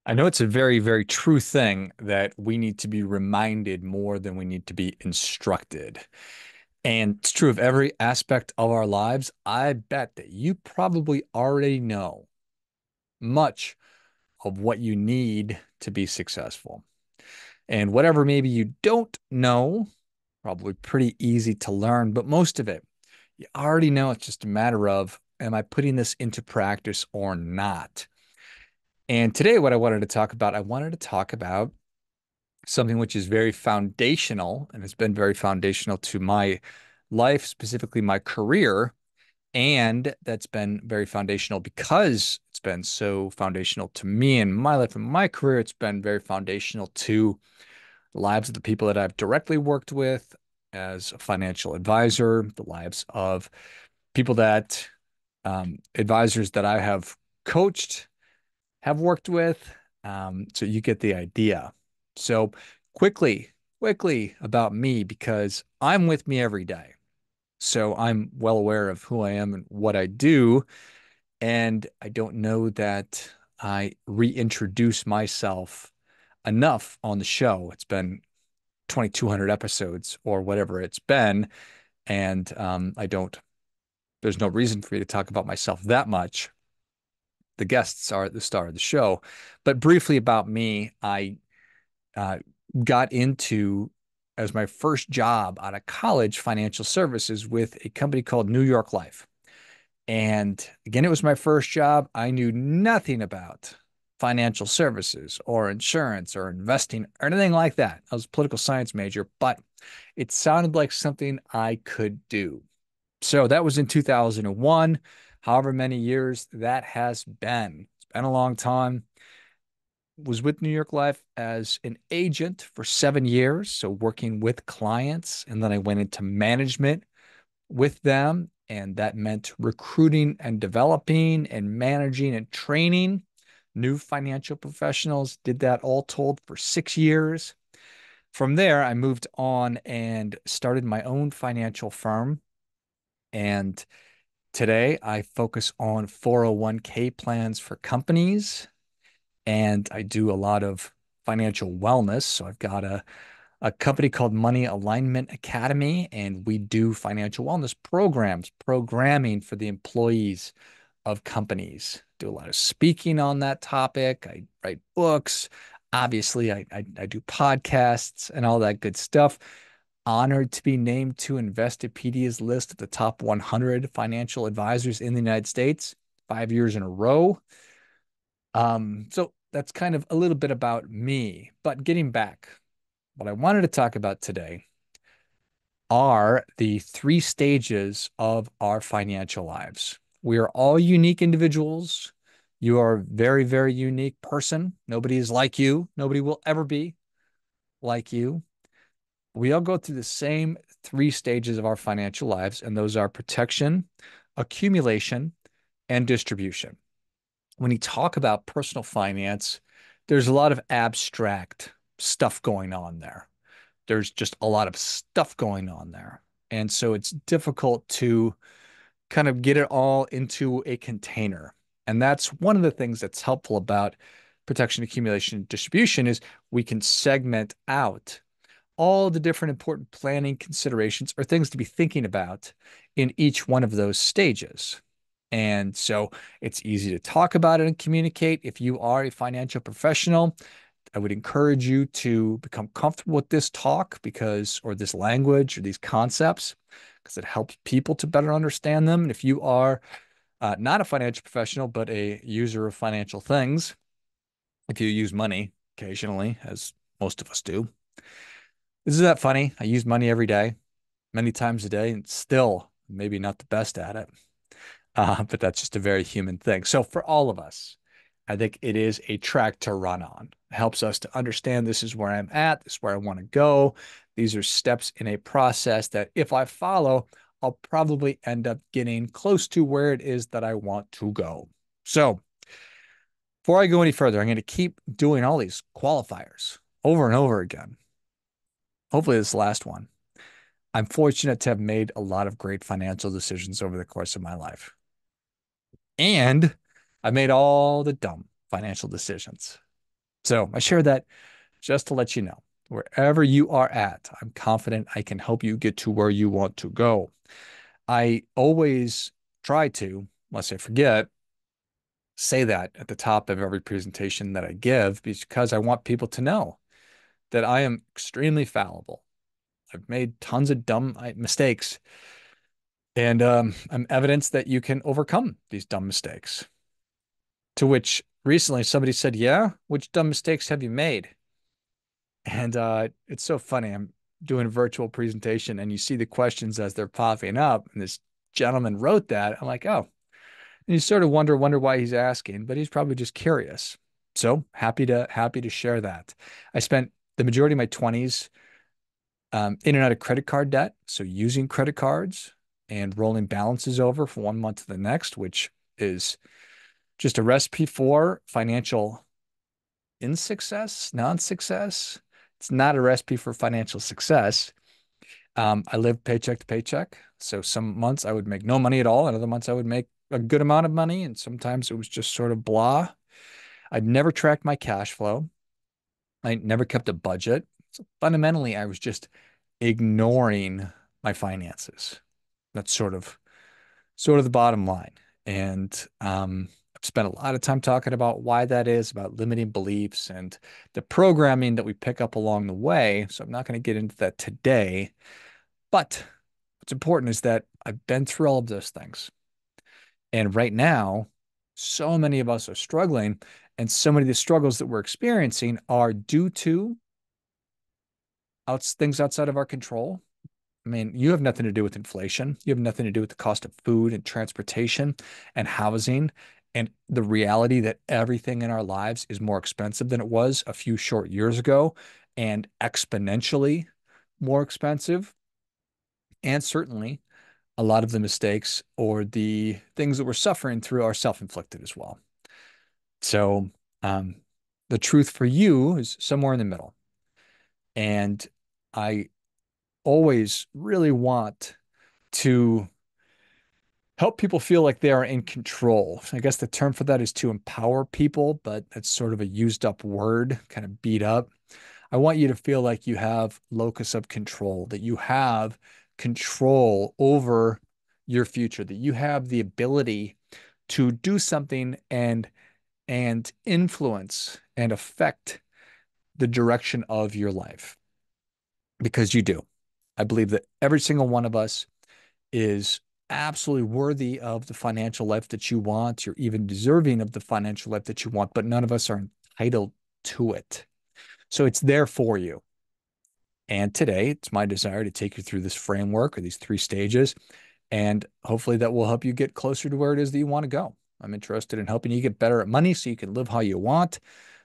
I know it's a very, very true thing that we need to be reminded more than we need to be instructed. And it's true of every aspect of our lives. I bet that you probably already know much of what you need to be successful. And whatever maybe you don't know, probably pretty easy to learn, but most of it, you already know. It's just a matter of, am I putting this into practice or not? And today, what I wanted to talk about something which is very foundational and has been very foundational to my life, specifically my career. And that's been very foundational because it's been so foundational to me and my life and my career. It's been very foundational to the lives of the people that I've directly worked with as a financial advisor, the lives of people that advisors that I have coached, have worked with. So you get the idea. So quickly about me because I'm with me every day. So I'm well aware of who I am and what I do. And I don't know that I reintroduce myself enough on the show. It's been 2,200 episodes or whatever it's been. And there's no reason for me to talk about myself that much. The guests are the star of the show. But briefly about me, I uh, got into as my first job out of college financial services with a company called New York Life. And again, it was my first job. I knew nothing about financial services or insurance or investing or anything like that. I was a political science major, but it sounded like something I could do. So that was in 2001. However many years that has been. It's been a long time. Was with New York Life as an agent for 7 years, so working with clients. And then I went into management with them. And that meant recruiting and developing and managing and training new financial professionals. Did that all told for 6 years. From there, I moved on and started my own financial firm. And today I focus on 401k plans for companies and I do a lot of financial wellness. So I've got a company called Money Alignment Academy, and we do financial wellness programs, programming for the employees of companies. Do a lot of speaking on that topic. I write books. Obviously, I do podcasts and all that good stuff. Honored to be named to Investopedia's list of the top 100 financial advisors in the United States 5 years in a row. So that's kind of a little bit about me. But getting back, what I wanted to talk about today are the three stages of our financial lives. We are all unique individuals. You are a very, very unique person. Nobody is like you. Nobody will ever be like you. We all go through the same three stages of our financial lives, and those are protection, accumulation, and distribution. When you talk about personal finance, there's a lot of abstract stuff going on there. There's just a lot of stuff going on there. And so it's difficult to kind of get it all into a container. And that's one of the things that's helpful about protection, accumulation, and distribution is we can segment out all the different important planning considerations or things to be thinking about in each one of those stages. And so it's easy to talk about it and communicate. If you are a financial professional, I would encourage you to become comfortable with this talk because, or this language or these concepts, because it helps people to better understand them. And if you are not a financial professional, but a user of financial things, if you use money occasionally, as most of us do, isn't that funny? I use money every day, many times a day, and still maybe not the best at it. But that's just a very human thing. So for all of us, I think it is a track to run on. It helps us to understand this is where I'm at, this is where I want to go. These are steps in a process that if I follow, I'll probably end up getting close to where it is that I want to go. So before I go any further, I'm going to keep doing all these qualifiers over and over again. Hopefully, this last one. I'm fortunate to have made a lot of great financial decisions over the course of my life. And I made all the dumb financial decisions. So I share that just to let you know, wherever you are at, I'm confident I can help you get to where you want to go. I always try to, unless I forget, say that at the top of every presentation that I give because I want people to know that I am extremely fallible. I've made tons of dumb mistakes, and I'm evidence that you can overcome these dumb mistakes. To which recently somebody said, "Yeah, which dumb mistakes have you made?" And it's so funny. I'm doing a virtual presentation and you see the questions as they're popping up. And this gentleman wrote that. I'm like, oh, and you sort of wonder why he's asking, but he's probably just curious. So happy to share that. I spent the majority of my 20s in and out of credit card debt. So using credit cards and rolling balances over from one month to the next, which is just a recipe for financial in success, non-success. It's not a recipe for financial success. I lived paycheck to paycheck. So some months I would make no money at all, and other months I would make a good amount of money, and sometimes it was just sort of blah. I'd never tracked my cash flow. I never kept a budget. So fundamentally, I was just ignoring my finances. That's sort of the bottom line. And I've spent a lot of time talking about why that is, about limiting beliefs and the programming that we pick up along the way. So I'm not going to get into that today. But what's important is that I've been through all of those things. And right now, so many of us are struggling. And so many of the struggles that we're experiencing are due to things outside of our control. I mean, you have nothing to do with inflation. You have nothing to do with the cost of food and transportation and housing and the reality that everything in our lives is more expensive than it was a few short years ago and exponentially more expensive. And certainly a lot of the mistakes or the things that we're suffering through are self-inflicted as well. So, um, the truth for you is somewhere in the middle. And I always really want to help people feel like they are in control. I guess the term for that is to empower people, but that's sort of a used up word, kind of beat up. I want you to feel like you have locus of control, that you have control over your future, that you have the ability to do something and influence and affect the direction of your life because you do. I believe that every single one of us is absolutely worthy of the financial life that you want. You're even deserving of the financial life that you want, but none of us are entitled to it. So it's there for you. And today, it's my desire to take you through this framework or these three stages, and hopefully that will help you get closer to where it is that you want to go. I'm interested in helping you get better at money so you can live how you want.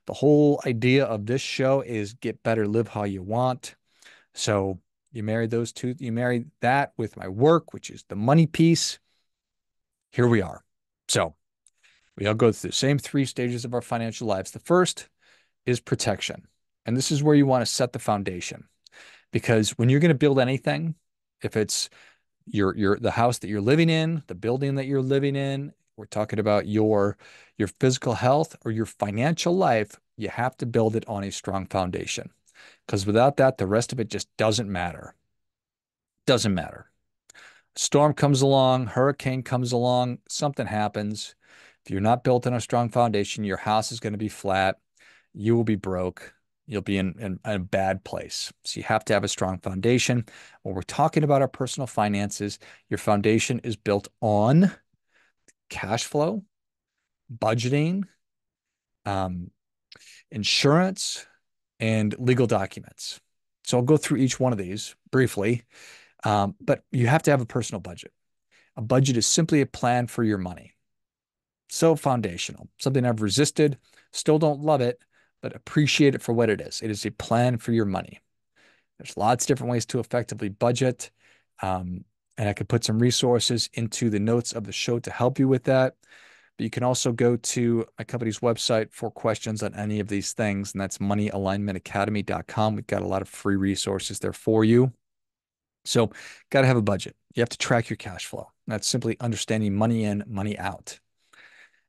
The whole idea of this show is get better, live how you want. So you marry those two, you marry that with my work, which is the money piece. Here we are. So we all go through the same three stages of our financial lives. The first is protection. And this is where you want to set the foundation. Because when you're going to build anything, if it's the house that you're living in, the building that you're living in, we're talking about your physical health or your financial life, you have to build it on a strong foundation. Because without that, the rest of it just doesn't matter. Doesn't matter. Storm comes along, hurricane comes along, something happens. If you're not built on a strong foundation, your house is going to be flat. You will be broke. You'll be in a bad place. So you have to have a strong foundation. When we're talking about our personal finances, your foundation is built on cash flow, budgeting, um, insurance, and legal documents. So I'll go through each one of these briefly, but you have to have a personal budget. A budget is simply a plan for your money. So foundational, something I've resisted, still don't love it, but appreciate it for what it is. It is a plan for your money. There's lots of different ways to effectively budget. Um, and I could put some resources into the notes of the show to help you with that. But you can also go to my company's website for questions on any of these things, and that's moneyalignmentacademy.com. We've got a lot of free resources there for you. So, got to have a budget. You have to track your cash flow. That's simply understanding money in, money out.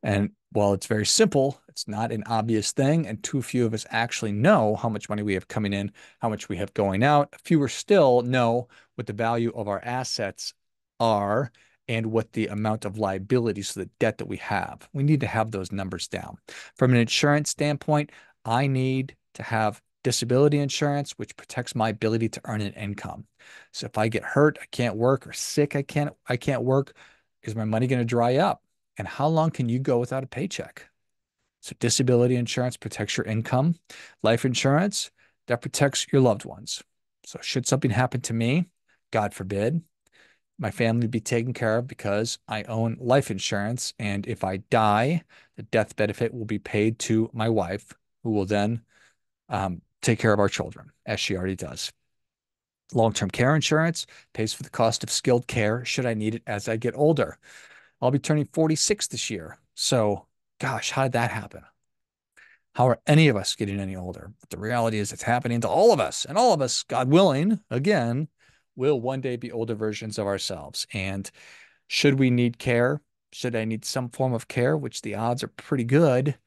And while it's very simple, it's not an obvious thing, and too few of us actually know how much money we have coming in, how much we have going out. Fewer still know what the value of our assets are and what the amount of liabilities, so the debt that we have. We need to have those numbers down. From an insurance standpoint, I need to have disability insurance, which protects my ability to earn an income. So if I get hurt, I can't work, or sick, I can't work, is my money going to dry up? And how long can you go without a paycheck? So disability insurance protects your income. Life insurance, that protects your loved ones. So should something happen to me, God forbid, my family be taken care of because I own life insurance. And if I die, the death benefit will be paid to my wife, who will then take care of our children, as she already does. Long-term care insurance pays for the cost of skilled care should I need it as I get older. I'll be turning 46 this year. So, gosh, how did that happen? How are any of us getting any older? But the reality is it's happening to all of us, and all of us, God willing, again, will one day be older versions of ourselves. And should we need care, should I need some form of care, which the odds are pretty good,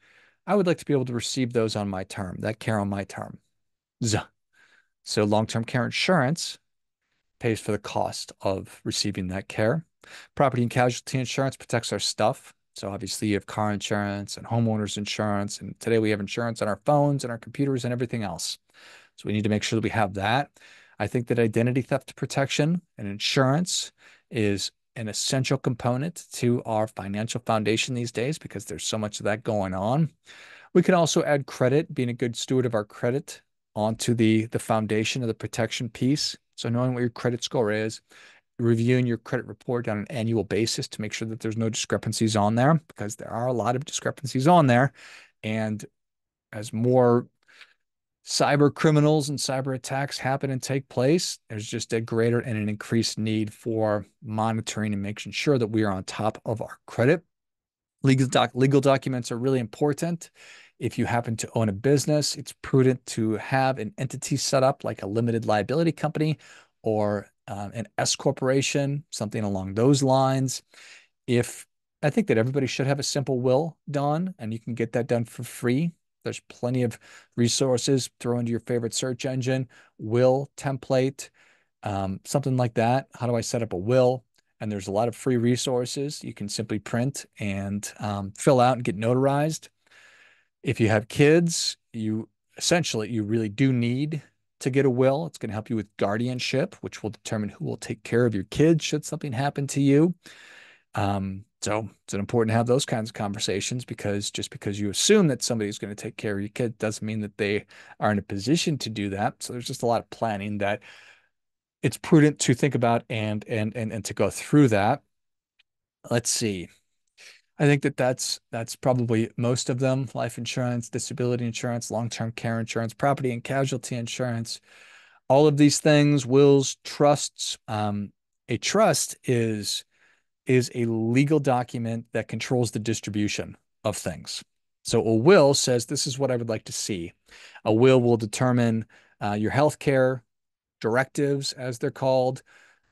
I would like to be able to receive those on my term, that care on my term. So long-term care insurance pays for the cost of receiving that care. Property and casualty insurance protects our stuff. So obviously you have car insurance and homeowners insurance, and today we have insurance on our phones and our computers and everything else. So we need to make sure that we have that. I think that identity theft protection and insurance is an essential component to our financial foundation these days because there's so much of that going on. We can also add credit, being a good steward of our credit onto the foundation of the protection piece. So knowing what your credit score is, reviewing your credit report on an annual basis to make sure that there's no discrepancies on there, because there are a lot of discrepancies on there. And as more cyber criminals and cyber attacks happen and take place, there's just a greater and an increased need for monitoring and making sure that we are on top of our credit. Legal documents are really important. If you happen to own a business, it's prudent to have an entity set up like a limited liability company or an S corporation, something along those lines. If I think that everybody should have a simple will done, and you can get that done for free. There's plenty of resources. Throw into your favorite search engine, will template, something like that. How do I set up a will? And there's a lot of free resources you can simply print and fill out and get notarized. If you have kids, you really do need to get a will. It's going to help you with guardianship, which will determine who will take care of your kids should something happen to you. So it's important to have those kinds of conversations, because just because you assume that somebody's going to take care of your kid doesn't mean that they are in a position to do that. So there's just a lot of planning that it's prudent to think about and to go through that. Let's see. I think that that's probably most of them: life insurance, disability insurance, long-term care insurance, property and casualty insurance, all of these things, wills, trusts. A trust is a legal document that controls the distribution of things. So a will says, this is what I would like to see. A will determine your health care directives, as they're called,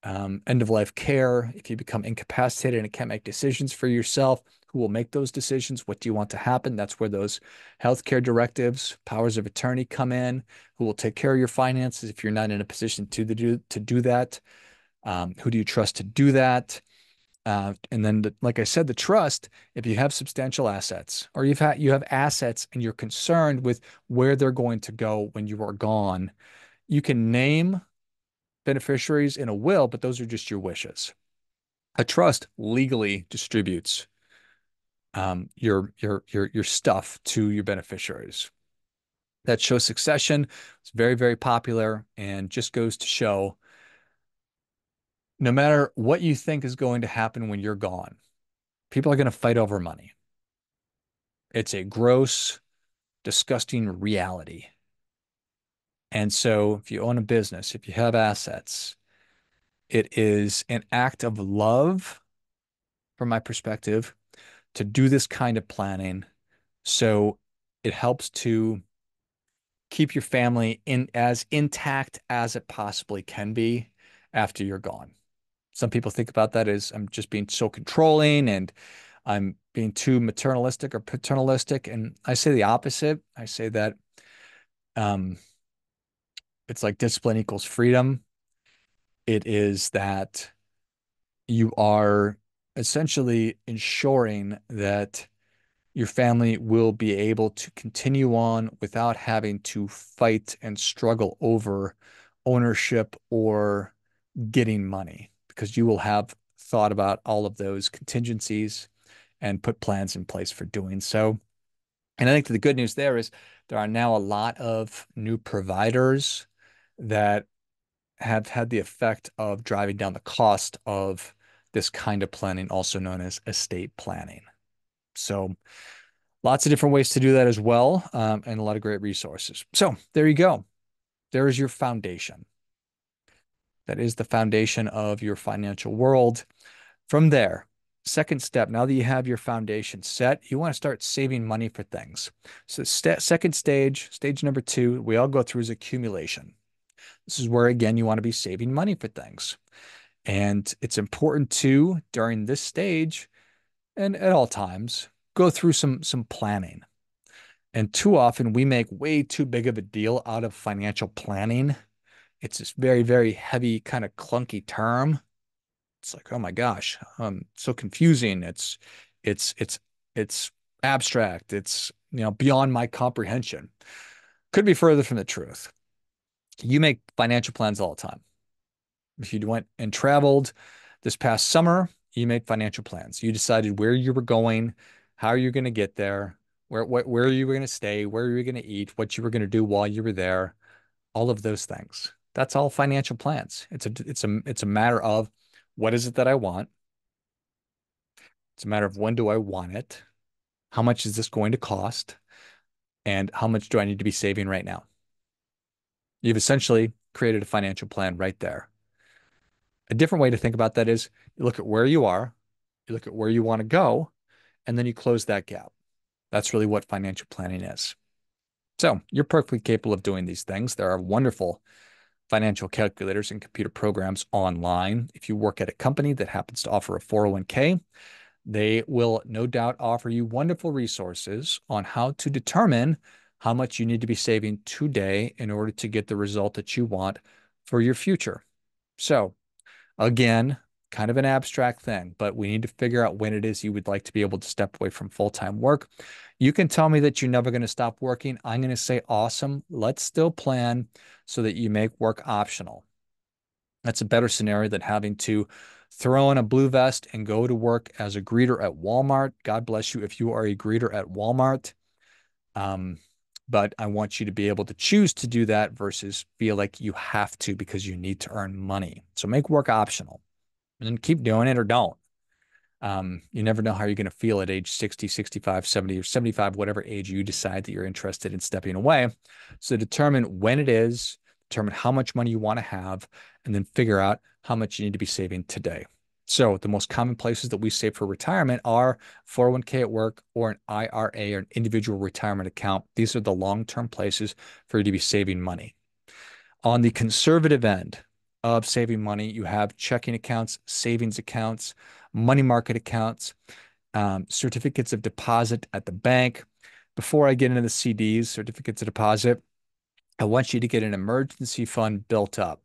end of life care. If you become incapacitated and can't make decisions for yourself, who will make those decisions? What do you want to happen? That's where those healthcare directives, powers of attorney come in. Who will take care of your finances if you're not in a position to do that? Who do you trust to do that? And then, like I said, the trust, if you have substantial assets, or you have assets and you're concerned with where they're going to go when you are gone, you can name beneficiaries in a will, but those are just your wishes. A trust legally distributes your stuff to your beneficiaries. That shows succession. It's very, very popular, and just goes to show no matter what you think is going to happen when you're gone, people are going to fight over money. It's a gross, disgusting reality. And so if you own a business, if you have assets, it is an act of love, from my perspective, to do this kind of planning. So it helps to keep your family in as intact as it possibly can be after you're gone. Some people think about that as I'm just being so controlling and I'm, being too maternalistic or paternalistic. And I say the opposite. I say that um, it's like discipline equals freedom. It is that you are essentially ensuring that your family will be able to continue on without having to fight and struggle over ownership or getting money because you will have thought about all of those contingencies and put plans in place for doing so. And I think that the good news there is there are now a lot of new providers that have had the effect of driving down the cost of this kind of planning, also known as estate planning. So lots of different ways to do that as well, and a lot of great resources. So there you go. There is your foundation. That is the foundation of your financial world. From there, second step, now that you have your foundation set, you want to start saving money for things. So second stage, stage number two, we all go through is accumulation. This is where, again, you want to be saving money for things. And it's important to, during this stage and at all times, go through some planning. And too often we make way too big of a deal out of financial planning. It's this very, very heavy, kind of clunky term. It's like, oh my gosh, so confusing. It's it's abstract. It's, beyond my comprehension. Could be further from the truth. You make financial plans all the time. If you went and traveled this past summer, you made financial plans. You decided where you were going, how you're going to get there, where you were going to stay, where you were going to eat, what you were going to do while you were there, all of those things. That's all financial plans. It's a matter of what is it that I want? It's a matter of when do I want it? How much is this going to cost? And how much do I need to be saving right now? You've essentially created a financial plan right there. A different way to think about that is you look at where you are, you look at where you want to go, and then you close that gap. That's really what financial planning is. So you're perfectly capable of doing these things. There are wonderful financial calculators and computer programs online. If you work at a company that happens to offer a 401k, they will no doubt offer you wonderful resources on how to determine how much you need to be saving today in order to get the result that you want for your future. So again, kind of an abstract thing, but we need to figure out when it is you would like to be able to step away from full-time work. You can tell me that you're never going to stop working. I'm going to say, awesome. Let's still plan so that you make work optional. That's a better scenario than having to throw on a blue vest and go to work as a greeter at Walmart. God bless you if you are a greeter at Walmart. Um, but I want you to be able to choose to do that versus feel like you have to because you need to earn money. So make work optional and then keep doing it or don't. You never know how you're going to feel at age 60, 65, 70, or 75, whatever age you decide that you're interested in stepping away. So determine when it is, determine how much money you want to have, and then figure out how much you need to be saving today. So the most common places that we save for retirement are 401k at work or an IRA or an individual retirement account. These are the long-term places for you to be saving money. On the conservative end of saving money, you have checking accounts, savings accounts, money market accounts, certificates of deposit at the bank. Before I get into the CDs, certificates of deposit, I want you to get an emergency fund built up.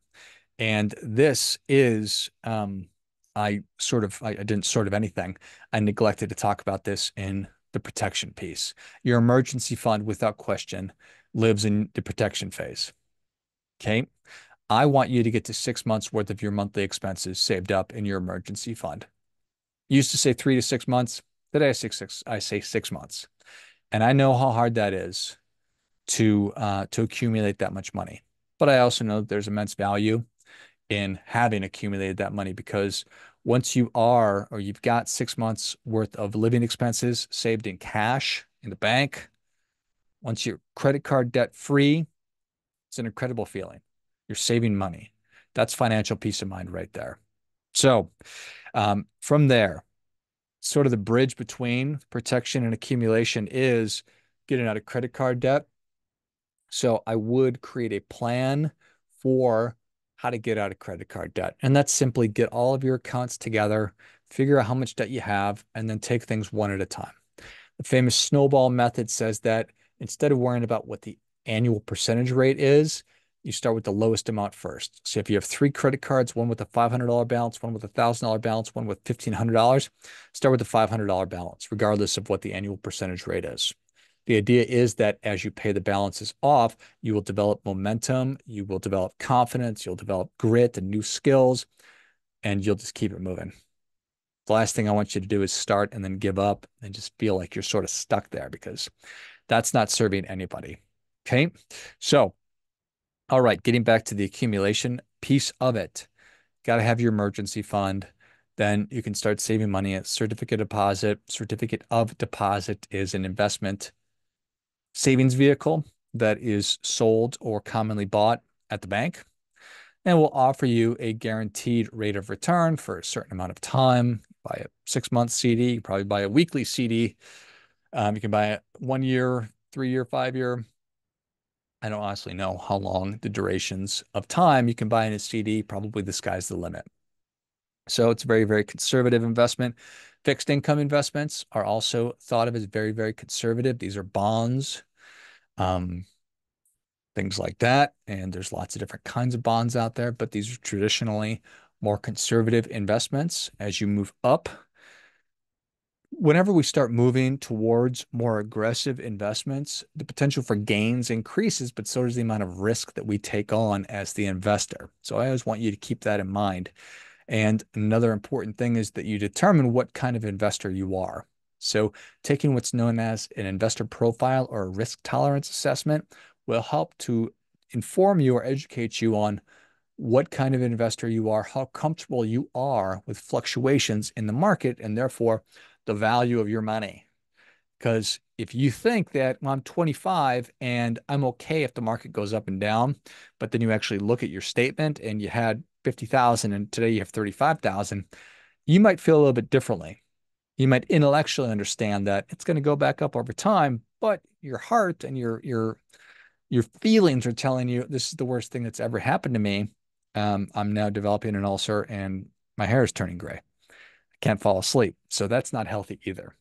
And this is, I didn't sort of anything. I neglected to talk about this in the protection piece. Your emergency fund, without question, lives in the protection phase. Okay. I want you to get to 6 months worth of your monthly expenses saved up in your emergency fund. Used to say 3 to 6 months. Today I say 6 months. And I know how hard that is to accumulate that much money. But I also know that there's immense value in having accumulated that money because once you are or you've got 6 months worth of living expenses saved in cash in the bank, once you're credit card debt free, it's an incredible feeling. You're saving money. That's financial peace of mind right there. So from there, sort of the bridge between protection and accumulation is getting out of credit card debt. So I would create a plan for how to get out of credit card debt. And that's simply get all of your accounts together, figure out how much debt you have, and then take things one at a time. The famous snowball method says that instead of worrying about what the annual percentage rate is, you start with the lowest amount first. So if you have three credit cards, one with a $500 balance, one with a $1,000 balance, one with $1,500, start with the $500 balance, regardless of what the annual percentage rate is. The idea is that as you pay the balances off, you will develop momentum, you will develop confidence, you'll develop grit and new skills, and you'll just keep it moving. The last thing I want you to do is start and then give up and just feel like you're sort of stuck there, because that's not serving anybody. Okay. So, all right, getting back to the accumulation piece of it, got to have your emergency fund. Then you can start saving money at certificate deposit. Certificate of deposit is an investment savings vehicle that is sold or commonly bought at the bank and will offer you a guaranteed rate of return for a certain amount of time. Buy a 6-month CD, you probably buy a weekly CD. You can buy a 1 year, 3 year, 5 year. I don't honestly know how long the durations of time you can buy in a CD. Probably the sky's the limit. So it's a very, very conservative investment. Fixed income investments are also thought of as very, very conservative. These are bonds, um, things like that. And there's lots of different kinds of bonds out there, but these are traditionally more conservative investments. As you move up, whenever we start moving towards more aggressive investments, the potential for gains increases, but so does the amount of risk that we take on as the investor. So I always want you to keep that in mind. And another important thing is that you determine what kind of investor you are. So taking what's known as an investor profile or a risk tolerance assessment will help to inform you or educate you on what kind of investor you are, how comfortable you are with fluctuations in the market, and therefore the value of your money. Because if you think that, well, I'm 25 and I'm okay if the market goes up and down, but then you actually look at your statement and you had 50,000 and today you have 35,000, you might feel a little bit differently. You might intellectually understand that it's going to go back up over time, but your heart and your feelings are telling you this is the worst thing that's ever happened to me. I'm now developing an ulcer and my hair is turning gray. I can't fall asleep. So that's not healthy either.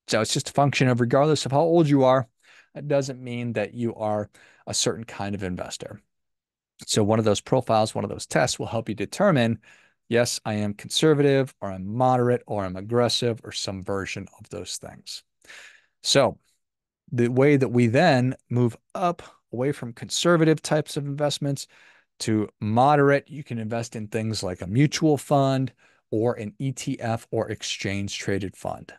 So it's just a function of, regardless of how old you are, it doesn't mean that you are a certain kind of investor. So one of those profiles, one of those tests will help you determine, yes, I am conservative, or I'm moderate, or I'm aggressive, or some version of those things. So the way that we then move up away from conservative types of investments to moderate, you can invest in things like a mutual fund or an ETF or exchange traded fund.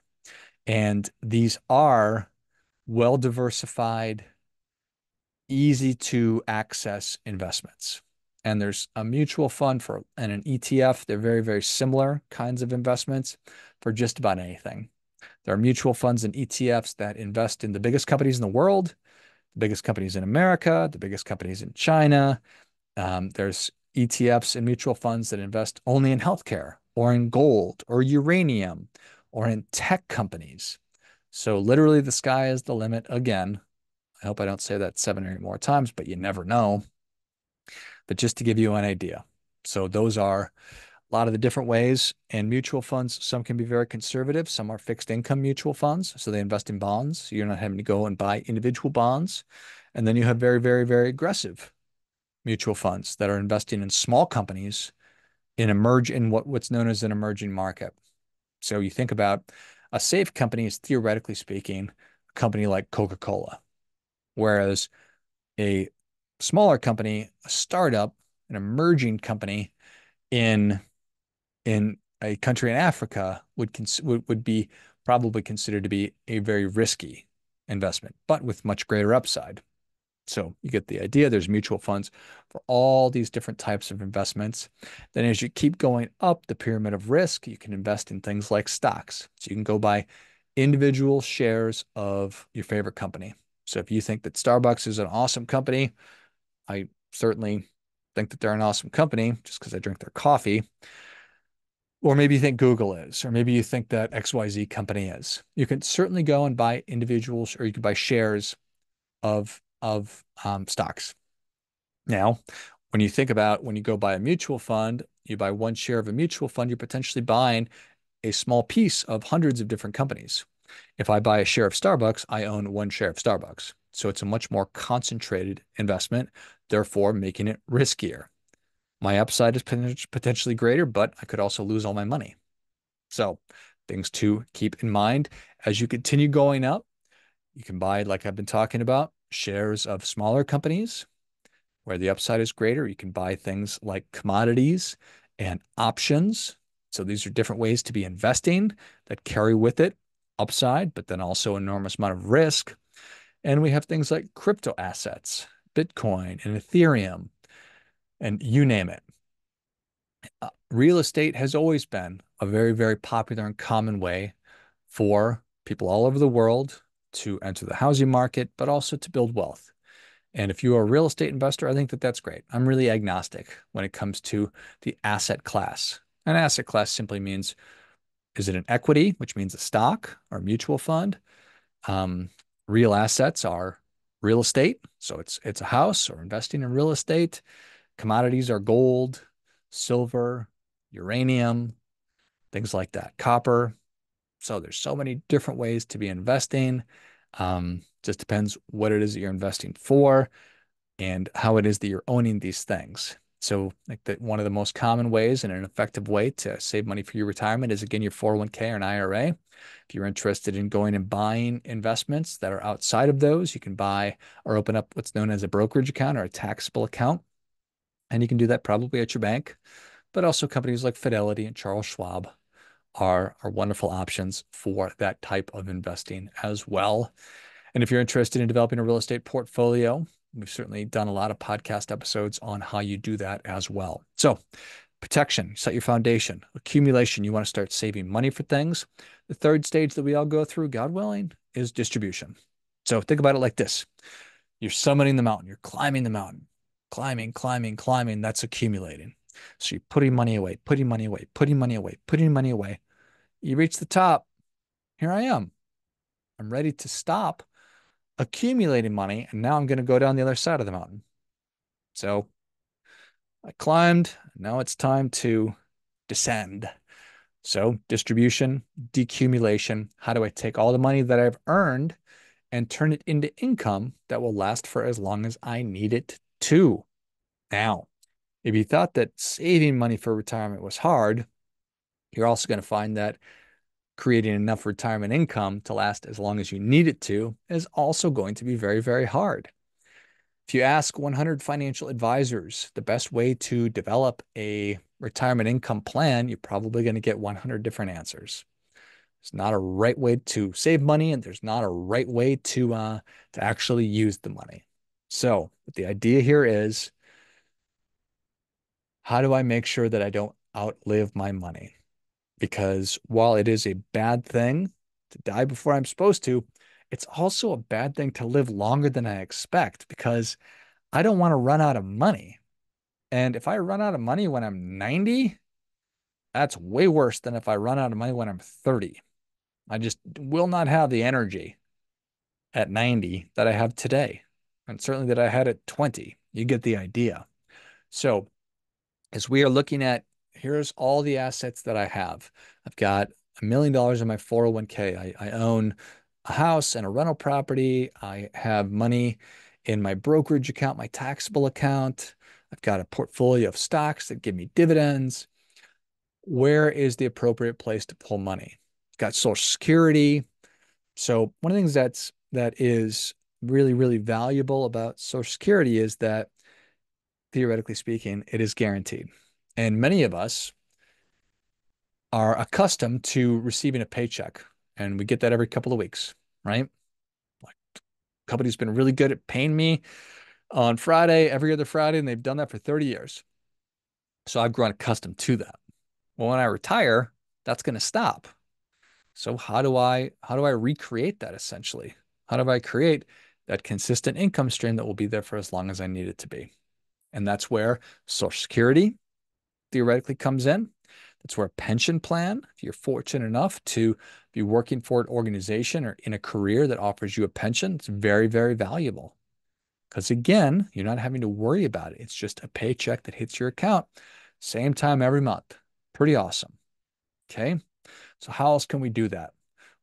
And these are well diversified, easy to access investments. And there's a mutual fund for and an ETF. They're very, very similar kinds of investments for just about anything. There are mutual funds and ETFs that invest in the biggest companies in the world, the biggest companies in America, the biggest companies in China. There's ETFs and mutual funds that invest only in healthcare or in gold or uranium or in tech companies. So literally the sky is the limit again. I hope I don't say that 7 or 8 more times, but you never know. But just to give you an idea. So those are a lot of the different ways. And mutual funds, some can be very conservative. Some are fixed income mutual funds. So they invest in bonds. So you're not having to go and buy individual bonds. And then you have very, very, very aggressive mutual funds that are investing in small companies in what's known as an emerging market. So you think about a safe company is, theoretically speaking, a company like Coca-Cola, whereas a smaller company, a startup, an emerging company in a country in Africa would be probably considered to be a very risky investment, but with much greater upside. So you get the idea. There's mutual funds for all these different types of investments. Then as you keep going up the pyramid of risk, you can invest in things like stocks. So you can go buy individual shares of your favorite company. So if you think that Starbucks is an awesome company, I certainly think that they're an awesome company just because I drink their coffee. Or maybe you think Google is, or maybe you think that XYZ company is. You can certainly go and buy individuals, or you can buy shares of stocks. Now, when you think about when you go buy a mutual fund, you buy one share of a mutual fund, you're potentially buying a small piece of hundreds of different companies. If I buy a share of Starbucks, I own one share of Starbucks. So it's a much more concentrated investment, therefore making it riskier. My upside is potentially greater, but I could also lose all my money. So things to keep in mind as you continue going up, you can buy, like I've been talking about, shares of smaller companies where the upside is greater. You can buy things like commodities and options. So these are different ways to be investing that carry with it upside, but then also enormous amount of risk. And we have things like crypto assets, Bitcoin and Ethereum, and you name it. Real estate has always been a very, very popular and common way for people all over the world to enter the housing market, but also to build wealth. And if you are a real estate investor, I think that that's great. I'm really agnostic when it comes to the asset class. An asset class simply means, is it an equity, which means a stock or a mutual fund? Um, Real assets are real estate. So it's a house or investing in real estate. Commodities are gold, silver, uranium, things like that, copper. So there's so many different ways to be investing. Just depends what it is that you're investing for and how it is that you're owning these things. So, like that, one of the most common ways and an effective way to save money for your retirement is again your 401k or an IRA. If you're interested in going and buying investments that are outside of those, you can buy or open up what's known as a brokerage account or a taxable account. And you can do that probably at your bank, but also companies like Fidelity and Charles Schwab are wonderful options for that type of investing as well. And if you're interested in developing a real estate portfolio, we've certainly done a lot of podcast episodes on how you do that as well. So, protection, set your foundation. Accumulation, you want to start saving money for things. The third stage that we all go through, God willing, is distribution. So, think about it like this. You're summiting the mountain, you're climbing the mountain, climbing, climbing, climbing. That's accumulating. So, you're putting money away, putting money away, putting money away, putting money away. You reach the top. Here I am. I'm ready to stop accumulating money, and now I'm going to go down the other side of the mountain. So I climbed. Now it's time to descend. So distribution, decumulation. How do I take all the money that I've earned and turn it into income that will last for as long as I need it to? Now, if you thought that saving money for retirement was hard, you're also going to find that creating enough retirement income to last as long as you need it to is also going to be very, very hard. If you ask 100 financial advisors the best way to develop a retirement income plan, you're probably going to get 100 different answers. There's not a right way to save money, and there's not a right way to actually use the money. So the idea here is, how do I make sure that I don't outlive my money? Because while it is a bad thing to die before I'm supposed to, it's also a bad thing to live longer than I expect because I don't want to run out of money. And if I run out of money when I'm 90, that's way worse than if I run out of money when I'm 30. I just will not have the energy at 90 that I have today, and certainly that I had at 20. You get the idea. So, as we are looking at, here's all the assets that I have. I've got $1 million in my 401k. I own a house and a rental property. I have money in my brokerage account, my taxable account. I've got a portfolio of stocks that give me dividends. Where is the appropriate place to pull money? I've got Social Security. So one of the things that is really, really valuable about Social Security is that, theoretically speaking, it is guaranteed. And many of us are accustomed to receiving a paycheck, and we get that every couple of weeks, right? Like, company's been really good at paying me on Friday, every other Friday, and they've done that for 30 years. So I've grown accustomed to that. Well, when I retire, that's going to stop. So how do I recreate that essentially? How do I create that consistent income stream that will be there for as long as I need it to be? And that's where Social Security theoretically comes in. That's where a pension plan, if you're fortunate enough to be working for an organization or in a career that offers you a pension, it's very, very valuable. Because again, you're not having to worry about it. It's just a paycheck that hits your account, same time every month. Pretty awesome. Okay. So how else can we do that?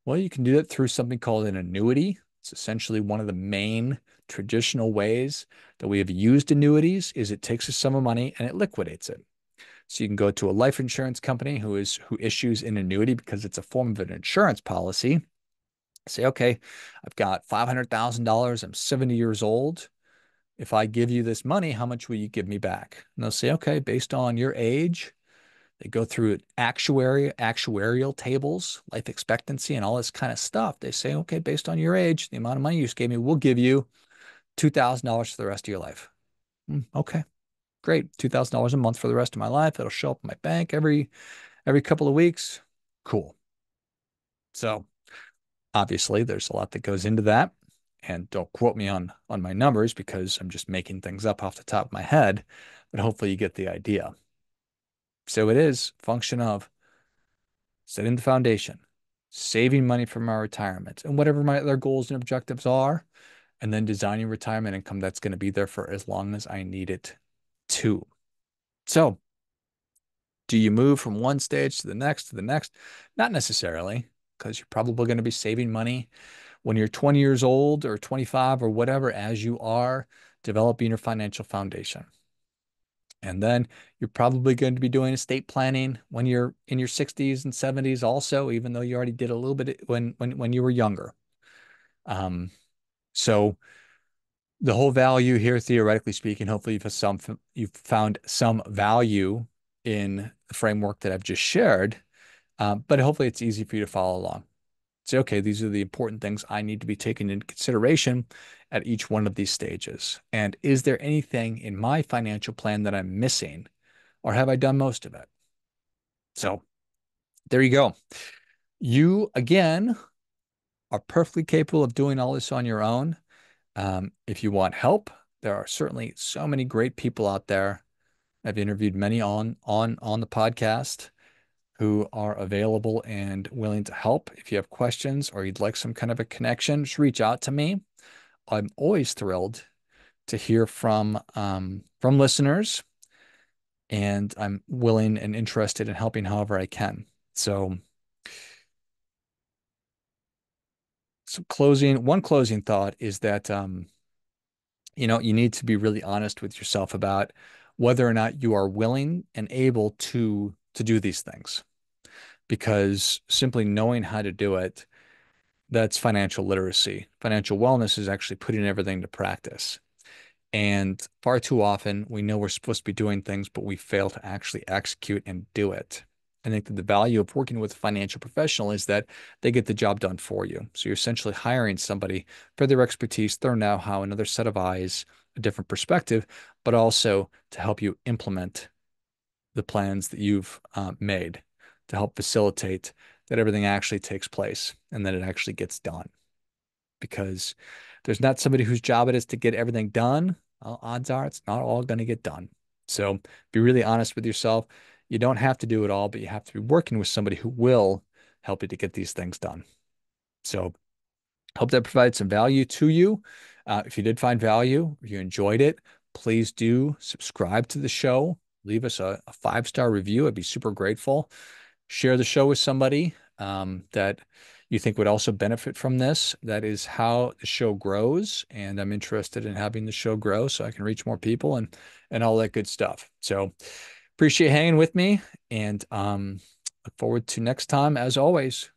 Well, you can do it through something called an annuity. It's essentially one of the main traditional ways that we have used annuities is it takes a sum of money and it liquidates it. So you can go to a life insurance company who issues an annuity because it's a form of an insurance policy. Say, okay, I've got $500,000. I'm 70 years old. If I give you this money, how much will you give me back? And they'll say, okay, based on your age, they go through actuarial tables, life expectancy, and all this kind of stuff. They say, okay, based on your age, the amount of money you just gave me, we'll give you $2,000 for the rest of your life. Okay, great. $2,000 a month for the rest of my life. It'll show up in my bank every couple of weeks. Cool. So obviously, there's a lot that goes into that. And don't quote me on my numbers because I'm just making things up off the top of my head, but hopefully you get the idea. So it is a function of setting the foundation, saving money from our retirement and whatever my other goals and objectives are, and then designing retirement income that's going to be there for as long as I need it to. So, do you move from one stage to the next to the next? Not necessarily, because you're probably going to be saving money when you're 20 years old or 25 or whatever, as you are developing your financial foundation. And then you're probably going to be doing estate planning when you're in your 60s and 70s also, even though you already did a little bit when you were younger. Um, so the whole value here, theoretically speaking, hopefully you've found some value in the framework that I've just shared. But hopefully it's easy for you to follow along. Say, okay, these are the important things I need to be taken into consideration at each one of these stages. And is there anything in my financial plan that I'm missing, or have I done most of it? So there you go. You, again, are perfectly capable of doing all this on your own. If you want help, there are certainly so many great people out there. I've interviewed many on the podcast who are available and willing to help. If you have questions or you'd like some kind of a connection, just reach out to me. I'm always thrilled to hear from listeners, and I'm willing and interested in helping however I can. So, one closing thought is that you need to be really honest with yourself about whether or not you are willing and able to do these things. Because simply knowing how to do it, that's financial literacy. Financial wellness is actually putting everything to practice. And far too often, we know we're supposed to be doing things, but we fail to actually execute and do it. I think that the value of working with a financial professional is that they get the job done for you. So you're essentially hiring somebody for their expertise, their know-how, another set of eyes, a different perspective, but also to help you implement the plans that you've made to help facilitate that everything actually takes place and that it actually gets done. Because there's not somebody whose job it is to get everything done. Well, odds are it's not all going to get done. So be really honest with yourself. You don't have to do it all, but you have to be working with somebody who will help you to get these things done. So hope that provided some value to you. If you did find value, if you enjoyed it, please do subscribe to the show. Leave us a 5-star review. I'd be super grateful. Share the show with somebody that you think would also benefit from this. That is how the show grows. And I'm interested in having the show grow so I can reach more people and all that good stuff. So appreciate hanging with me and look forward to next time as always.